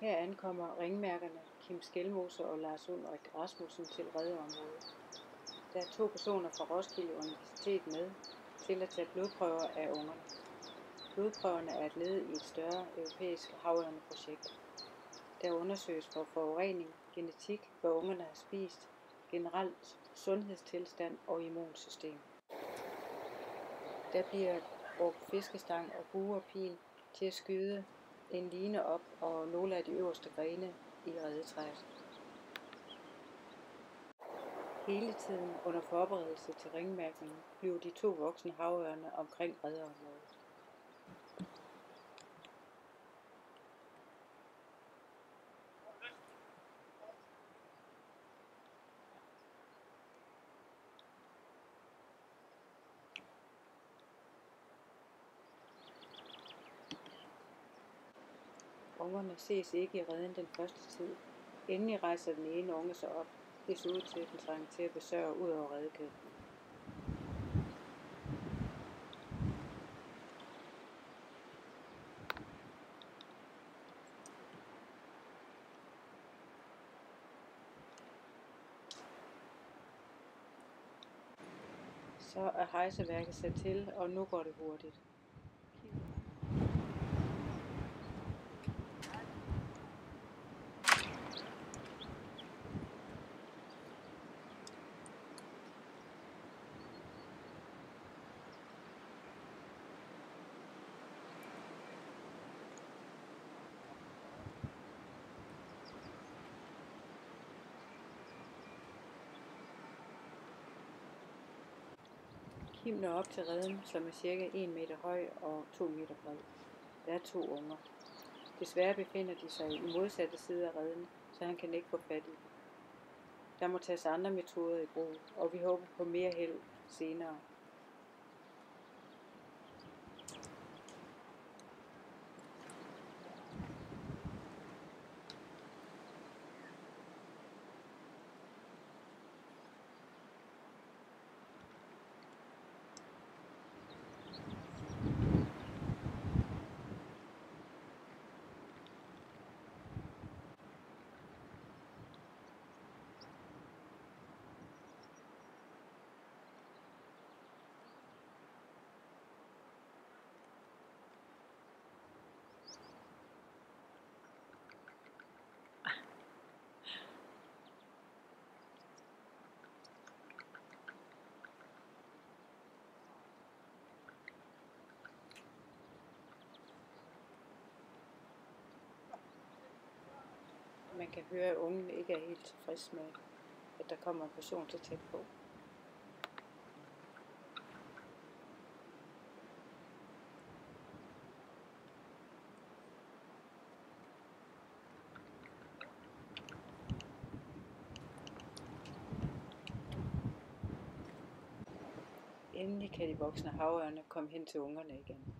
Her ankommer ringmærkerne Kim Skelmose og Lars Ulrik Rasmussen til reddeområdet. Der er 2 personer fra Roskilde Universitet med til at tage blodprøver af ungerne. Blodprøverne er et led i et større europæisk havørneprojekt. Der undersøges for forurening, genetik, hvad ungerne har spist, generelt sundhedstilstand og immunsystem. Der bliver brugt fiskestang og bue og pil til at skyde en line op og nogle af de øverste grene i redetræet. Hele tiden under forberedelse til ringmærkningen bliver de 2 voksne havørne omkring reddeområdet. Ungerne ses ikke i reden den første tid. Endelig rejser den ene unge sig op. Det ser ud til, at den trænger til at besørge ud over redekanten. Så er hejseværket sat til, og nu går det hurtigt. Kim når op til reden, som er cirka 1 meter høj og 2 meter bred. Der er 2 unger. Desværre befinder de sig i modsatte side af reden, så han kan ikke få fat i dem. Der må tages andre metoder i brug, og vi håber på mere held senere. Man kan høre, at ungen ikke er helt tilfreds med, at der kommer en person så tæt på. Endelig kan de voksne havørne komme hen til ungerne igen.